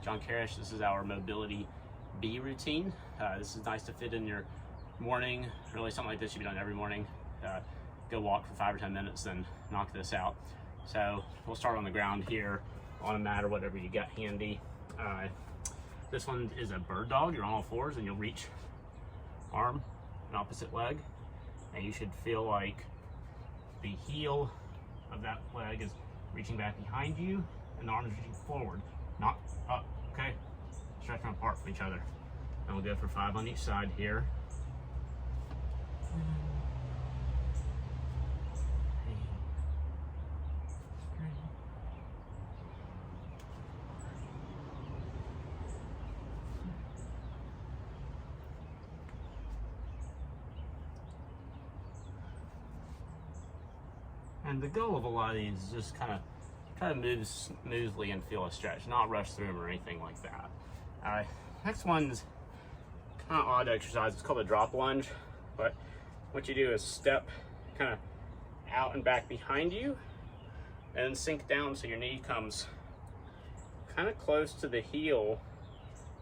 John Karish. This is our mobility B routine. This is nice to fit in your morning. Really, something like this should be done every morning. Go walk for 5 or 10 minutes, then knock this out. So we'll start on the ground here, on a mat or whatever you got handy. This one is a bird dog. You're on all fours and you'll reach arm and opposite leg, and you should feel like the heel of that leg is reaching back behind you and the arm is reaching forward, not up, okay? Stretch them apart from each other. And we'll go for 5 on each side here. And the goal of a lot of these is just kind of try to move smoothly and feel a stretch, not rush through them or anything like that. Next one's kind of odd exercise. It's called a drop lunge, but what you do is step kind of out and back behind you and then sink down so your knee comes kind of close to the heel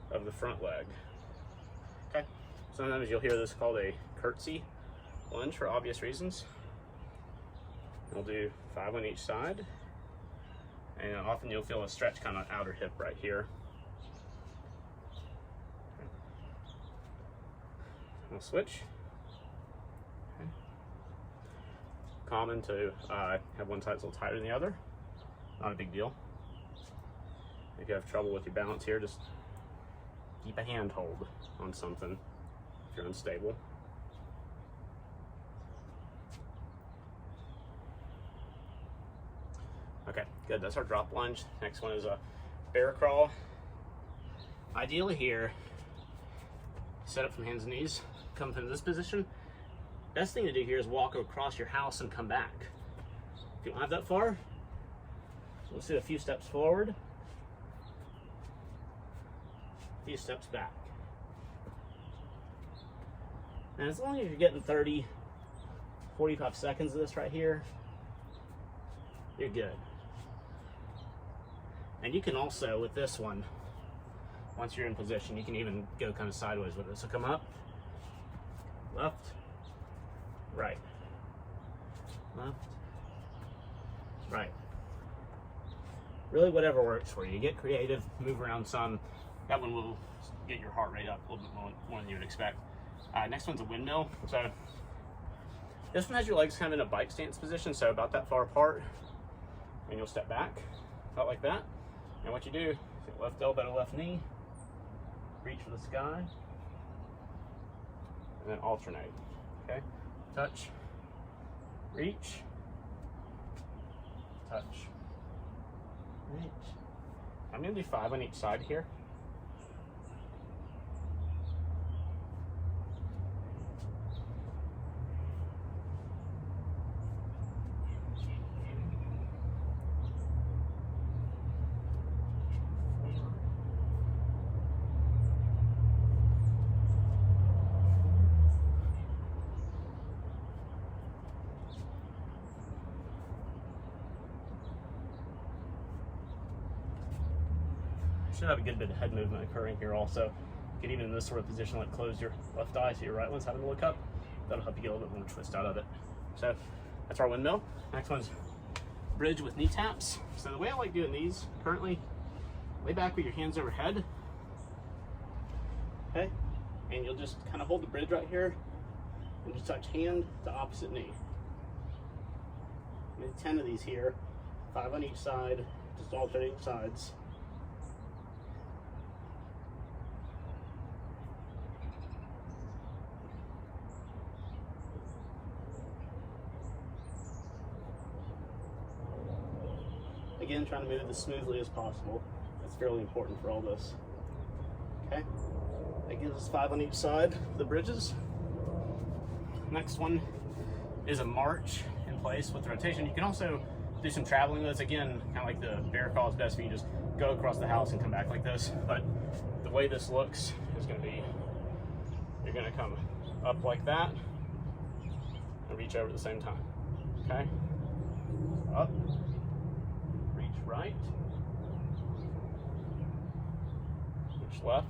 of the front leg. Okay, sometimes you'll hear this called a curtsy lunge for obvious reasons. We'll do 5 on each side, and often you'll feel a stretch kind of outer hip right here. We'll switch. Okay. Common to have one side a little tighter than the other. Not a big deal. If you have trouble with your balance here, just keep a hand hold on something if you're unstable. Okay, good, that's our drop lunge. Next one is a bear crawl. Ideally here, set up from hands and knees, come from this position. Best thing to do here is walk across your house and come back. If you don't have that far, we'll sit a few steps forward, a few steps back. And as long as you're getting 30, 45 seconds of this right here, you're good. And you can also, with this one, once you're in position, you can even go kind of sideways with it. So come up, left, right, left, right. Really whatever works for you. Get creative, move around some. That one will get your heart rate up a little bit more than you would expect. Next one's a windmill. So this one has your legs kind of in a bike stance position, so about that far apart. And you'll step back, about like that. And what you do is left elbow to left knee, reach for the sky, and then alternate, okay? Touch, reach, touch, reach. I'm gonna do 5 on each side here. Should have a good bit of head movement occurring here also. Get even in this sort of position, like close your left eye so your right one's having to look up. That'll help you get a little bit more twist out of it. So that's our windmill. Next one's bridge with knee taps. So the way I like doing these currently, lay back with your hands overhead, okay? And you'll just kind of hold the bridge right here and just touch hand to opposite knee. I made 10 of these here, 5 on each side, just alternating sides. Again, trying to move it as smoothly as possible. That's fairly important for all this. Okay, that gives us 5 on each side of the bridges. Next one is a march in place with rotation. You can also do some traveling with this. Again, kind of like the bear crawl is best for you, just go across the house and come back like this. But the way this looks is going to be, you're going to come up like that and reach over at the same time. Okay, up, reach right, left.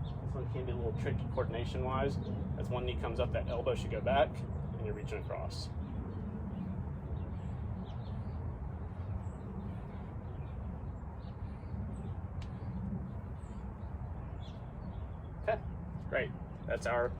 This one can be a little tricky coordination-wise. As one knee comes up, that elbow should go back, and you're reaching across. Okay, great. That's our